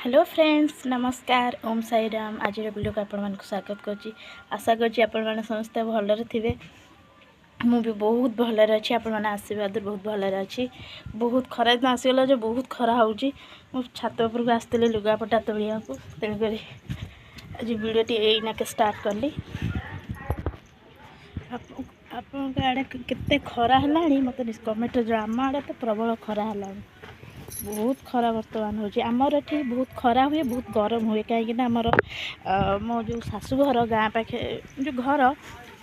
Hello friends नमस्कार ओम साई राम आज video को आपण मानक स्वागत करची आशा करची आपण माने समस्त भलरे थिबे मु भी बहुत भलरे अछि आपण माने आशीर्वाद बहुत भलरे अछि बहुत खरा दिन आसीगला जे बहुत खरा होउची मु छात ऊपर को आस्तेले लुगापटा तोलिया को तेन करी आज वीडियो टी एइना के स्टार्ट करली आपण के आडे केते खरा हलाणी मते कमेंट जो आम आडे तो प्रबल खरा हलाणी बहुत खरा बर्तमान होची आमर एठी बहुत खरा हुए बहुत गरम हुए कहीं आमर मो जो शाशुघर गाँ पाखे जो घर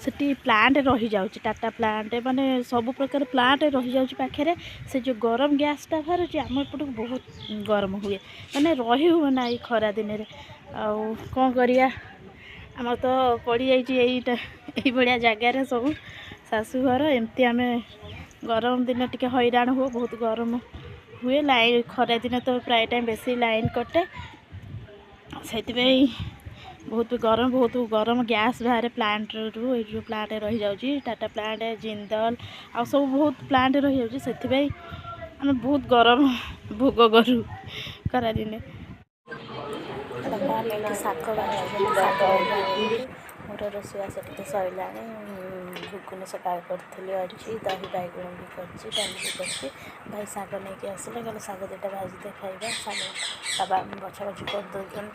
सेठी प्लांट रही जाउची टाटा प्लांट माने सब प्रकार प्लांट रही जाउची पाखे से जो गरम गैस टा बाहर आम एपट बहुत गरम हुए माने रही हुए ना ये खरा दिन रे आ कौन करिया आमर तो पड़ी जाइए यही भाया जगार सब शाशुघर एमती आम गरम दिन टिके हैरान हुए बहुत गरम हुए लाइन खरा दिन तो प्राय टाइम बेसी लाइन कटे से बहुत गरम गैस बाहर प्लांट रू जो प्लांट रही जाउची टाटा प्लांट जिंदल आ सब बहुत प्लांट रही जाउची से आम बहुत गरम भोग करूँ खरा दिन शाग मोर रोषेबास टे सरला घुगुनी सकाल करी अच्छी दही बैगुण भी करची डाली भी करची भाई शाग नहीं आसिले कहले शाग दुटा भाजी दे खाइबा शाग बाबा बछा बछी कर दौरान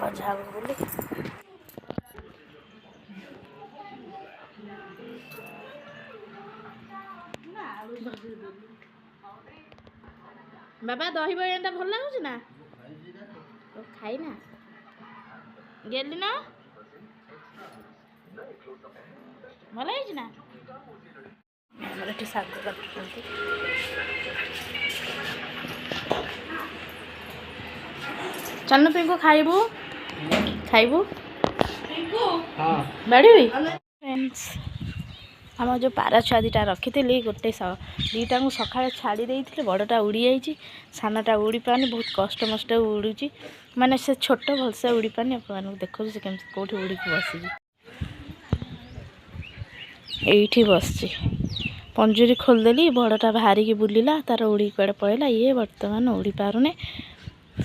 भजा हम बोली बाबा दही बड़ा भल लगुच ना खाई ना गेली ना भल ना शाग काटुଛନ୍ତି चल पिंकू खाइबू खाइबू बाड़ी फ्रेंड्स आम जो पारा छुआ दीटा रखी गोटे दीटा को सका छाड़ी देते बड़टा उड़ी जाइए सानटा उड़ी पानी बहुत कष्ट मस्ट उड़ूची माने से छोट भलसे उड़ी पानी आप देखो से केमती कौटी उड़ी बसी ये बस पंजुरी खोलदेली बड़टा बाहरिकी बुलिला तार उड़ी कड़े पड़ेगा ये बर्तमान उड़ी पारुने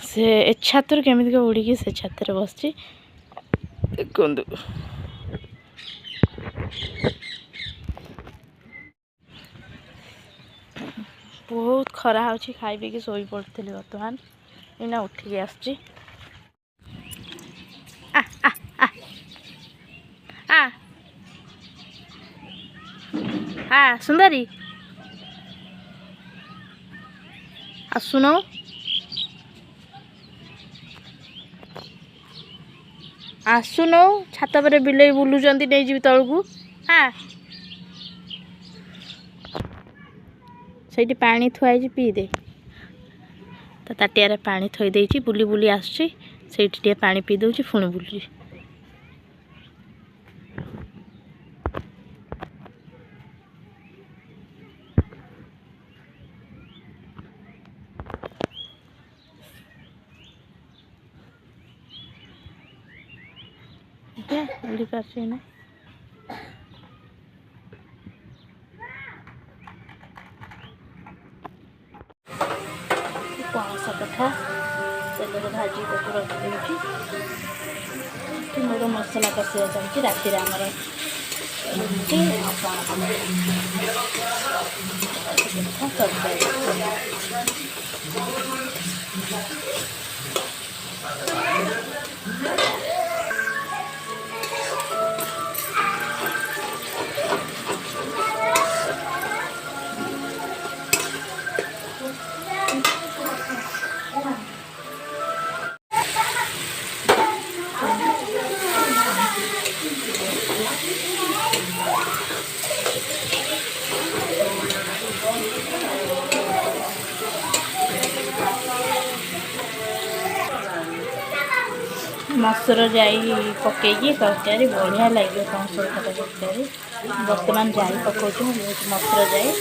से ए छातर केमी उड़ी से छातर बस देखु बहुत खरा होची खाई पी शोई पड़ी बर्तमान इना उठिक आसची सुंदरी आसुन आसुन छात पर बिले बुलूं नहीं जी तलू हाँ से पानी थुआई पी दे तो ताटिया पानी थई देछि बुली बुली आसुची से पानी पी दउची पुणी बुलुची उड़ी पार्छ ना पणस कथा तेल भाजी को रखी मोर मसला कषिया चलती राति आमर रुटी मसुर जाई पकईकी तरकारी बढ़िया लगे मसुर खटा तरकारी बर्तमान जाई पकाऊँ मसुर जाई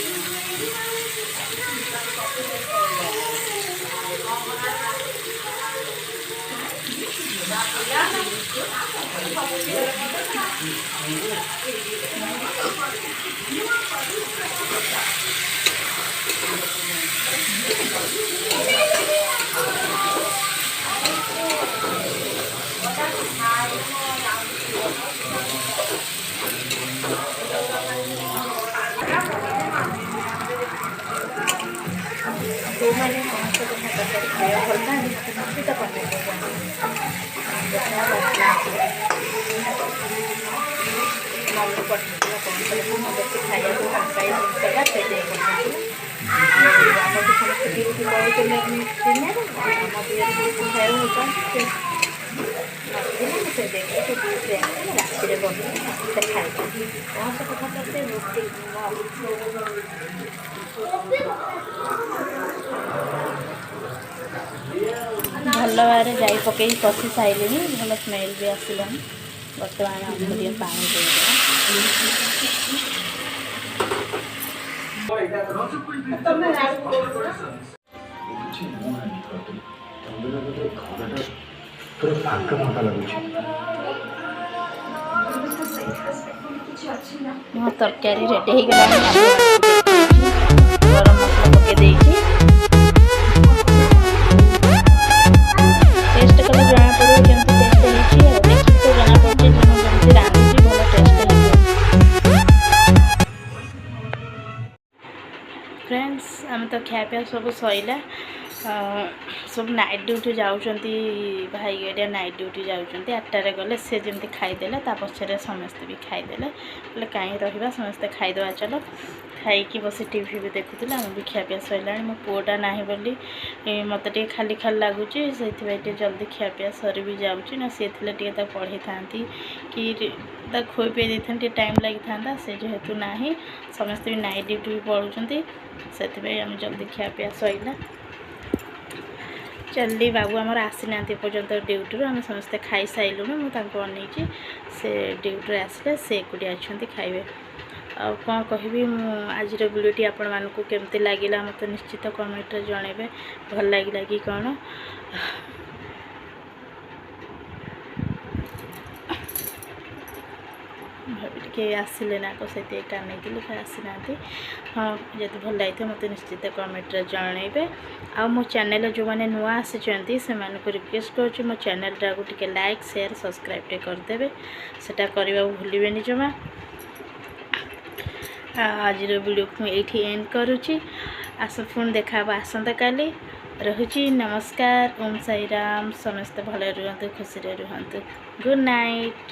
ତରକାରୀ ଖାଇବା ଭଲ ପାଆନ୍ତି ମୋତେ ନିଶ୍ଚିତ କମେଣ୍ଟ ମମ୍ମି ପଠେଇଥିଲା କହୁଥିଲେ ମୁଁ ବେଶୀ ଖାଇବାକୁ ଭଲ ପାଏ ଜିନିଷଟା ସେଇଥିପାଇଁ ପଠେଇଥିଲି। ଆଉ ଆମକୁ ସମସ୍ତେ ଡ୍ୟୁଟି ପଳଉଥିଲେ ଦିନରେ ଆମ ଦିଅରେ ବେଶୀ ଖାଇବାକୁ ଭଲ ପାଆନ୍ତି ନଥିଲେ ମୁଁ ସେ ଦେଇକି ସେ ଡ୍ୟୁଟିରେ ଆସିଲେ ରାତିରେ ବସିକି ସମସ୍ତେ ଖାଇବୁ କ'ଣ ସେ କଥା କରିତେ ରୁଟି ଭଲ ଭାବରେ ଯାଇ ପକେଇକି କଷି ସାରିଲିଣି ଭଲ ସ୍ମେଲ୍ ବି ଆସିଲାଣି। ବର୍ତ୍ତମାନ ଆମକୁ ଟିକେ ପାଣି ଦେଇଦେବା। ମୋ ତରକାରୀ ରେଡ଼ି ହେଇଗଲାଣି। ଗରମ ମସଲା ପକେଇ ଦେଇଛି। ଟେଷ୍ଟ କଲେ ଜଣାପଡ଼ିବ କେମିତି ଟେଷ୍ଟ ହେଇଛି। ଆଉ ଦେଖିକି ତ ଜଣାପଡ଼ୁଛି ମୁଁ ଯେମିତି ରାନ୍ଧିଛି ଭଲ ଟେଷ୍ଟ ହେଇଛି। ଫ୍ରେଣ୍ଡସ୍ ଆମେ ତ ଖିଆପିଆ ସବୁ ସଇଲା। ସବୁ ନାଇଟ୍ ଡ୍ୟୁଟି ଯାଉଛନ୍ତି ଭାଇ ଏରିଆ ନାଇଟ୍ ଡ୍ୟୁଟି ଯାଉଛନ୍ତି 8টাରେ ଗଲେ ସେ ଯେମିତି ଖାଇଦେଲେ ତା ପଛରେ ସମସ୍ତେ ବି ଖାଇଦେଲେ ହେଲେ କାହିଁ ରହିବା ସମସ୍ତେ ଖାଇଦେବା ଚାଲ ଖାଇକି ବସି ଟିଭି ବି ଦେଖୁଥିଲେ। ଆମେ ବି ଖିଆପିଆ ସରିଲାଣି। ମୋ ପୁଅଟା ନାହିଁ ବୋଲି ମୋତେ ଟିକେ ଖାଲି ଖାଲି ଲାଗୁଛି ସେଇଥିପାଇଁ ଟିକେ ଜଲ୍ଦି ଖିଆପିଆ ସରି ବି ଯାଉଛି ନା ସିଏ ଥିଲେ ଟିକେ ତାକୁ ପଢ଼େଇଥାନ୍ତି କି ତାକୁ ଖୋଇ ପିଇ ଦେଇଥାନ୍ତି ଟିକେ ଟାଇମ୍ ଲାଗିଥାନ୍ତା। ସେ ଯେହେତୁ ନାହିଁ ସମସ୍ତେ ବି ନାଇଟ୍ ଡ୍ୟୁଟି ବି ପଢ଼ୁଛନ୍ତି ସେଥିପାଇଁ ଆମେ ଜଲ୍ଦି ଖିଆପିଆ ସରିଲା। ଜଲ୍ଦି ବାବୁ ଆମର ଆସିନାହାନ୍ତି ଏପର୍ଯ୍ୟନ୍ତ ଡ୍ୟୁଟିରୁ ଆମେ ସମସ୍ତେ ଖାଇସାରିଲୁଣି। ମୁଁ ତାଙ୍କୁ ଅନେଇଛି ସେ ଡ୍ୟୁଟିରେ ଆସିଲେ ସେ ଏକୁଟିଆ ଅଛନ୍ତି ଖାଇବେ। ଆଉ କ'ଣ କହିବି ମୁଁ ଆଜିର ଭିଡ଼ିଓଟି ଆପଣମାନଙ୍କୁ କେମିତି ଲାଗିଲା ମୋତେ ନିଶ୍ଚିତ କମେଣ୍ଟରେ ଜଣାଇବେ ଭଲ ଲାଗିଲା କି କ'ଣ। ଭାବି ଟିକେ ଆସିଲେ ନା ସେଇଥିପାଇଁ ଏକା ନେଇଥିଲି ଆସିନାହାନ୍ତି। ହଁ ଯଦି ଭଲ ଲାଗିଥିବ ମୋତେ ନିଶ୍ଚିତ କମେଣ୍ଟରେ ଜଣାଇବେ। ଆଉ ମୋ ଚ୍ୟାନେଲ୍ ଯେଉଁମାନେ ନୂଆ ଆସିଛନ୍ତି ସେମାନଙ୍କୁ ରିକ୍ୱେଷ୍ଟ କରୁଛି ମୋ ଚ୍ୟାନେଲଟାକୁ ଟିକେ ଲାଇକ୍ ସେୟାର ସବସ୍କ୍ରାଇବ୍ ଟିକେ କରିଦେବେ ସେଟା କରିବାକୁ ଭୁଲିବେନି ଜମା। ଆଜିର ଭିଡ଼ିଓକୁ ମୁଁ ଏଇଠି ଏଣ୍ଡ କରୁଛି। ପୁଣି ଦେଖା ହେବ ଆସନ୍ତାକାଲି। ରହୁଛି ନମସ୍କାର ଓମ୍ ସାଇରାମ। ସମସ୍ତେ ଭଲରେ ରୁହନ୍ତୁ ଖୁସିରେ ରୁହନ୍ତୁ। Good night.